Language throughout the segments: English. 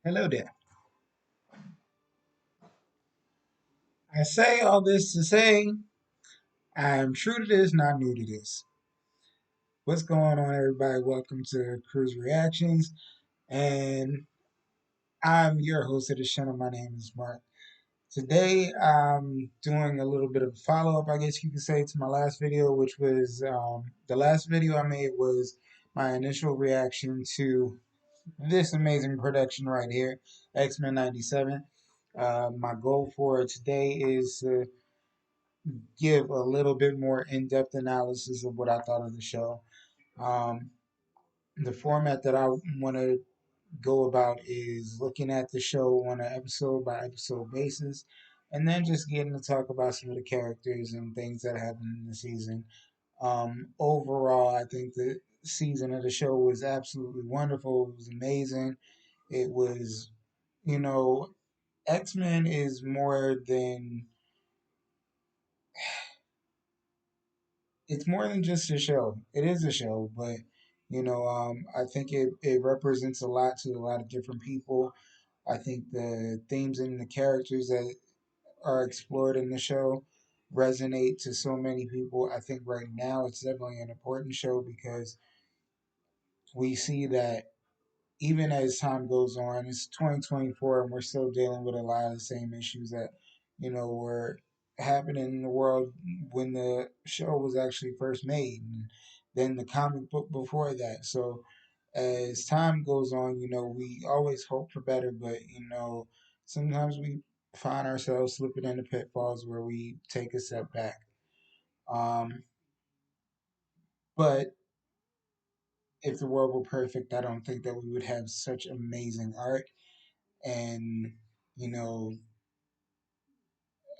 Hello there. I say all this to say I'm true to this, not new to this. What's going on, everybody? Welcome to Cruise Reactions, and I'm your host of the channel. My name is Mark. Today, I'm doing a little bit of follow up, I guess you could say, to my last video, which was the last video I made was my initial reaction to this amazing production right here, X-Men '97. My goal for today is to give a little bit more in-depth analysis of what I thought of the show. Um, the format that I want to go about is looking at the show on an episode by episode basis, and then just getting to talk about some of the characters and things that happened in the season. Overall, I think the season of the show was absolutely wonderful. It was amazing. It was, you know, X Men is more than it's more than just a show. It is a show, but I think it represents a lot to a lot of different people. I think the themes and the characters that are explored in the show resonate to so many people. I think right now it's definitely an important show because we see that even as time goes on, it's 2024 and we're still dealing with a lot of the same issues that, were happening in the world when the show was actually first made and then the comic book before that. So as time goes on, we always hope for better, but, sometimes we find ourselves slipping into pitfalls where we take a step back. Um, but if the world were perfect, I don't think that we would have such amazing art and you know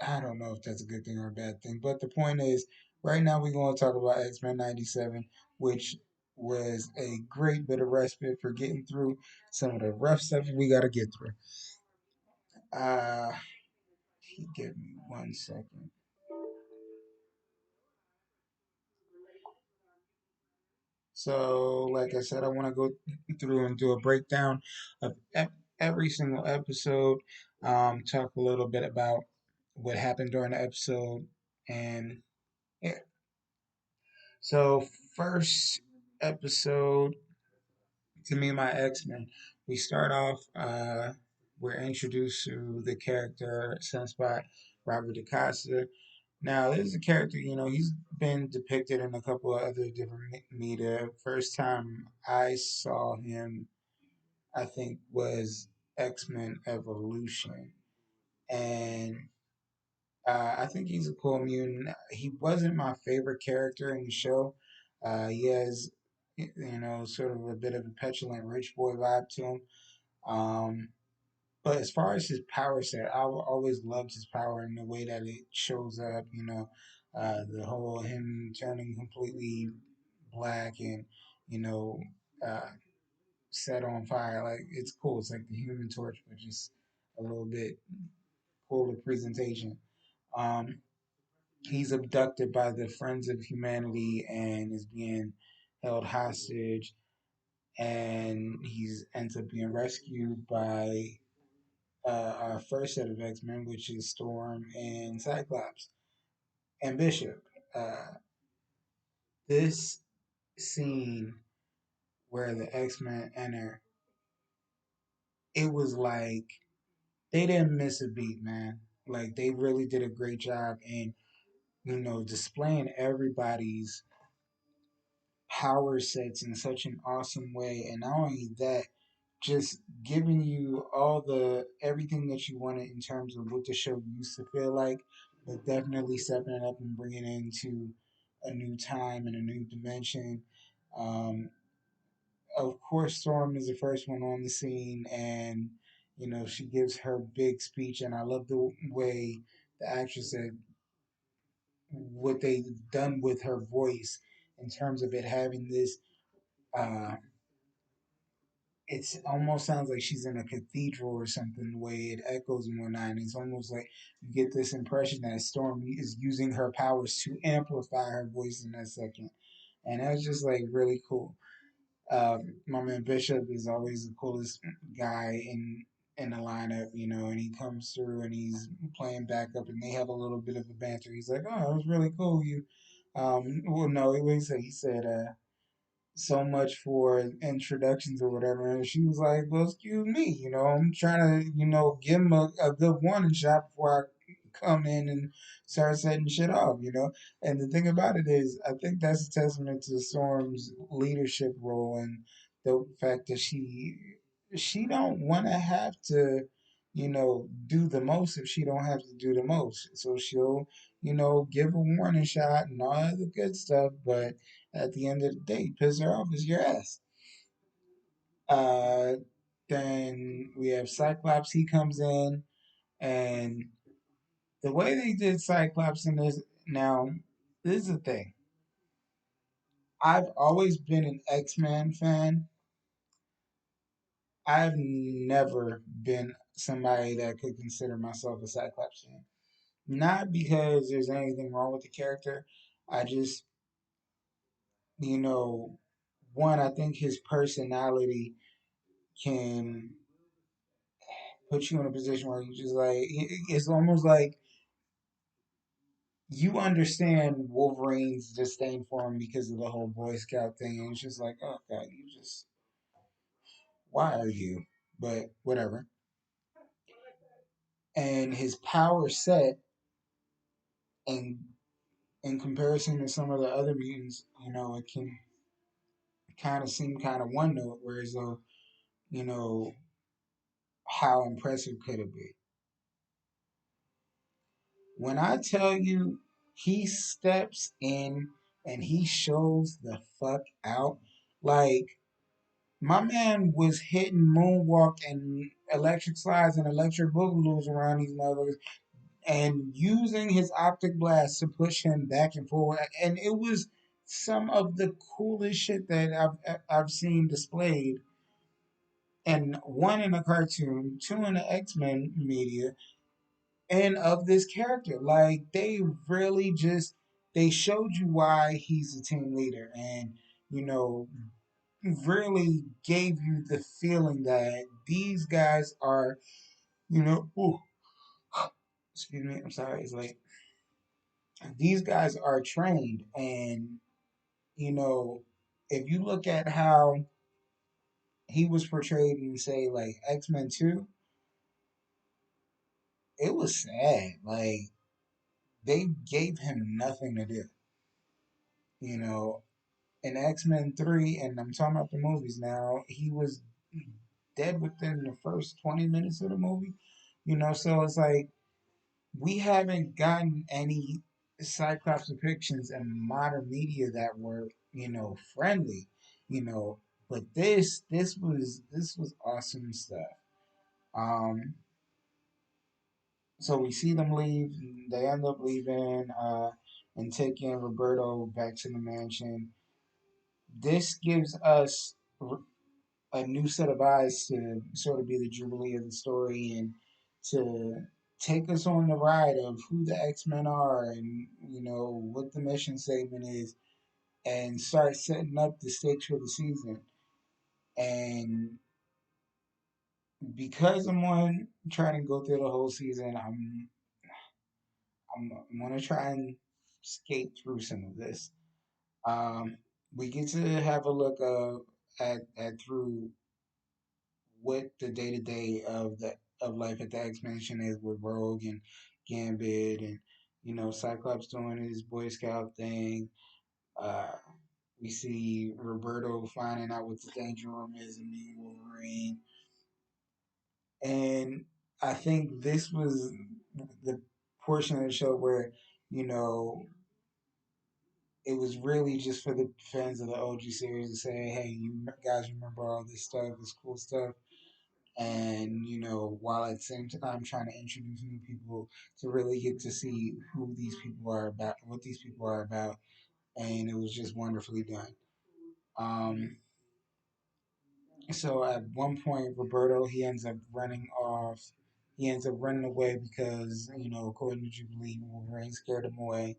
I don't know if that's a good thing or a bad thing, but the point is right now we're going to talk about X-Men '97, which was a great bit of respite for getting through some of the rough stuff we got to get through. uh Give me 1 second. So like I said, I want to go through and do a breakdown of every single episode, talk a little bit about what happened during the episode, and yeah. So first episode, to me, my X-Men. We start off. We're introduced to the character Sunspot, Robert DeCosta. Now, this is a character. He's been depicted in a couple of other different media. First time I saw him, I think, was X-Men Evolution, and I think he's a cool mutant. He wasn't my favorite character in the show. He has, sort of a bit of a petulant rich boy vibe to him. Um, but as far as his power set, I've always loved his power and the way that it shows up. The whole him turning completely black and you know uh, set on fire. Like it's cool. It's like the Human Torch, but just a little bit cooler presentation. Um, he's abducted by the Friends of Humanity and is being held hostage, and he's ends up being rescued by our first set of X-Men, which is Storm and Cyclops and Bishop. Uh, this scene where the X-Men enter, it was like they didn't miss a beat, man. Like they really did a great job in displaying everybody's power sets in such an awesome way, and not only that, just giving you all the everything that you wanted in terms of what the show used to feel like, but definitely stepping it up and bringing it into a new time and a new dimension. Um, of course, Storm is the first one on the scene, and she gives her big speech, and I love the way the actress said what they've done with her voice in terms of it having this uh, it almost sounds like she's in a cathedral or something, the way it echoes and whatnot. And it's almost like you get this impression that Storm is using her powers to amplify her voice in that second. And that's just like really cool. My man Bishop is always the coolest guy in in the lineup, and he comes through and he's playing backup, and they have a little bit of a banter. He's like, "Oh, it was really cool. You, well, no, he said, so much for introductions or whatever." And she was like, "Well, excuse me, I'm trying to, give him a good warning shot before I come in and start setting shit off." And the thing about it is, I think that's a testament to Storm's leadership role and the fact that she don't want to have to, do the most if she don't have to do the most. So she'll, give a warning shot and all the good stuff, but at the end of the day, piss her off is your ass. Uh, then we have Cyclops. He comes in, and the way they did Cyclops in this, now, this is the thing. I've always been an X Men fan. I've never been somebody that could consider myself a Cyclops fan. Not because there's anything wrong with the character. I just, you know, one, I think his personality can put you in a position where you just like it's almost like you understand Wolverine's disdain for him because of the whole Boy Scout thing, and it's just like, oh god, you just why are you? But whatever. And his power set, and in comparison to some of the other mutants, it can kind of seem kind of one note, whereas though, you know, how impressive could it be? When I tell you he steps in and he shows the fuck out, like my man was hitting moonwalk and electric slides and electric boogaloos around these motherfuckers and using his optic blast to push him back and forward. And it was some of the coolest shit that I've seen displayed. And one in a cartoon, two in the X Men media, and of this character. Like they really just they showed you why he's a team leader, and you know really gave you the feeling that these guys are, ooh, excuse me, I'm sorry, it's late. These guys are trained, and you know, if you look at how he was portrayed in, say, like X-Men 2, it was sad. Like they gave him nothing to do. You know, in X-Men 3, and I'm talking about the movies now, he was dead within the first 20 minutes of the movie. So it's like we haven't gotten any Cyclops depictions in modern media that were, friendly, you know. But this was awesome stuff. Um, so we see them leave. They end up leaving and taking Roberto back to the mansion. This gives us a new set of eyes to sort of be the jubilee of the story and to take us on the ride of who the X-Men are and what the mission statement is, and start setting up the stakes for the season. And because I'm on trying to go through the whole season, I'm gonna try and skate through some of this. um, we get to have a look at through what the day to day of life at the X Mansion is with Rogue and Gambit, and Cyclops doing his Boy Scout thing. Uh, we see Roberto finding out what the danger room is and meeting Wolverine, and I think this was the portion of the show where you know it was really just for the fans of the OG series to say, hey, you guys remember all this stuff, this cool stuff, and while at the same time trying to introduce new people to really get to see who these people are about, what these people are about, and it was just wonderfully done. um so at one point, Roberto, he ends up running off. He ends up running away because according to Jubilee, Wolverine scared him away.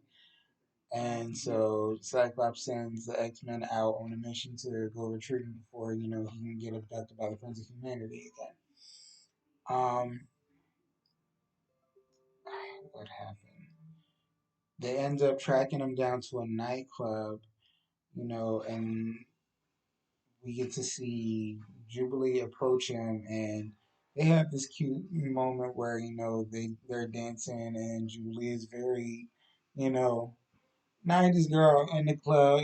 And so Cyclops sends the X-Men out on a mission to go retrieve him before he can get abducted by the Friends of Humanity again. Um, what happened? They end up tracking him down to a nightclub, and we get to see Jubilee approach him, and they have this cute moment where they're dancing, and Jubilee is very, you know, 90s girl in the club.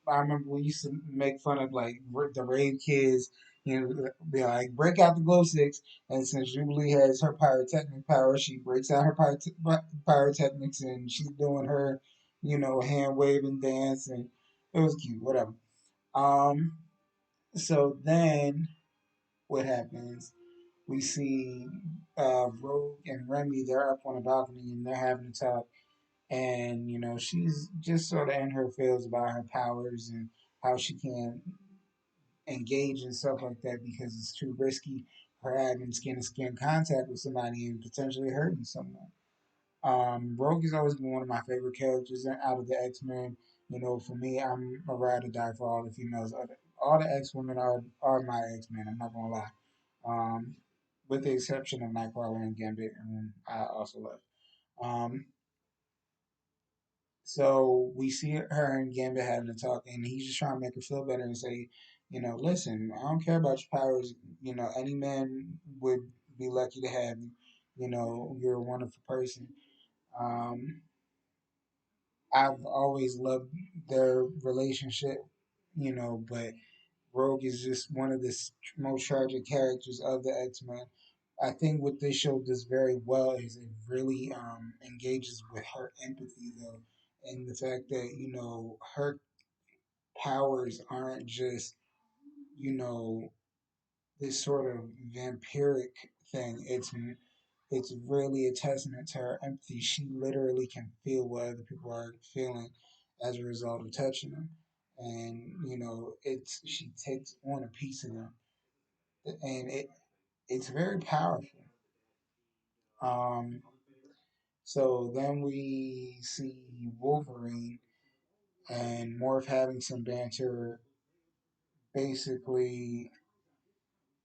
I remember we used to make fun of like the rave kids. Be like, break out the glow sticks. And since Jubilee has her pyrotechnic power, she breaks out her pyrotechnics and she's doing her, hand waving dance. And it was cute, whatever. Um, so then what happens? We see Rogue and Remy, they're up on a balcony and they're having a talk, and she's just sort of in her feels about her powers and how she can engage and stuff like that because it's too risky her having skin to skin contact with somebody and potentially hurting someone. Rogue has always been one of my favorite characters out of the X Men. For me, I'm a ride or die for all the females. All the X Women are my X Men. I'm not gonna lie, um, with the exception of Nightcrawler and Gambit, and I also love. Um, So we see her and Gambit having a talk, and he's just trying to make her feel better and say, listen, I don't care about your powers. Any man would be lucky to have you. You're a wonderful person. Um, I've always loved their relationship, but Rogue is just one of the most tragic characters of the X Men. I think what this show does very well is it really engages with her empathy, though, and the fact that her powers aren't just you know this sort of vampiric thing. It's really a testament to her empathy. She literally can feel what other people are feeling as a result of touching them, and it's she takes on a piece of them, and it's very powerful. Um, so then we see Wolverine and Morph having some banter. Basically,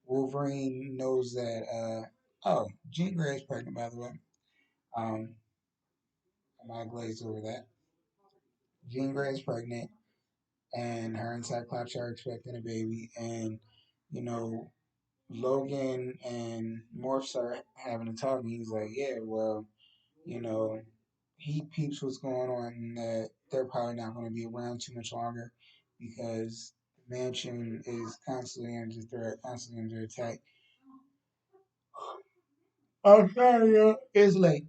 Wolverine knows that. Oh, Jean Grey is pregnant, by the way. Um, I might glaze over that. Jean Grey is pregnant, and her and Cyclops are expecting a baby, and you know Logan and Morph start having a talk, and he's like, "Yeah, well, you know, he peeps what's going on, and that they're probably not going to be around too much longer because the mansion is constantly under threat, constantly under attack." I'm sorry, it's late.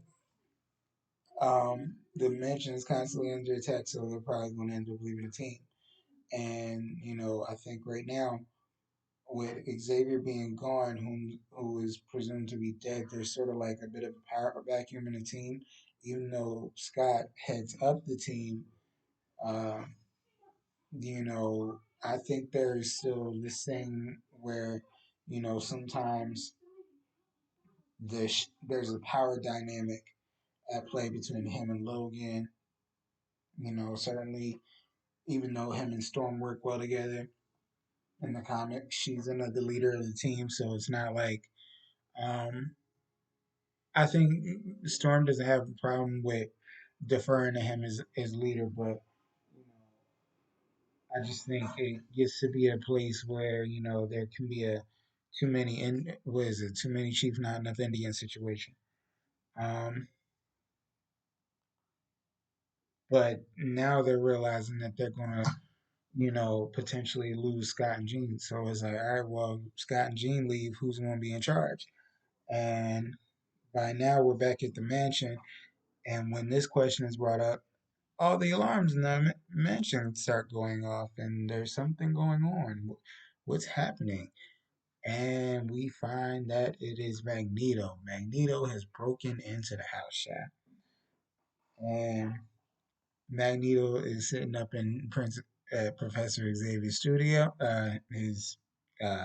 The mansion is constantly under attack, so they're probably going to end up leaving the team. And I think right now with Xavier being gone, who is presumed to be dead, there's sort of like a bit of a power vacuum in the team. Even though Scott heads up the team, uh, I think there is still this thing where sometimes there's a power dynamic at play between him and Logan. Certainly, even though him and Storm work well together in the comic, she's another leader of the team, so it's not like um, I think Storm doesn't have a problem with deferring to him as leader, but I just think it gets to be a place where there can be a too many in what is it too many chiefs not enough Indian situation. Um, but now they're realizing that they're gonna potentially lose Scott and Jean. So it's like, all right, well, Scott and Jean leave, who's going to be in charge? And by now, we're back at the mansion. And when this question is brought up, all the alarms in the mansion start going off, and there's something going on. What's happening? And we find that it is Magneto. Magneto has broken into the house shaft, and Magneto is sitting up in Professor Xavier's studio, his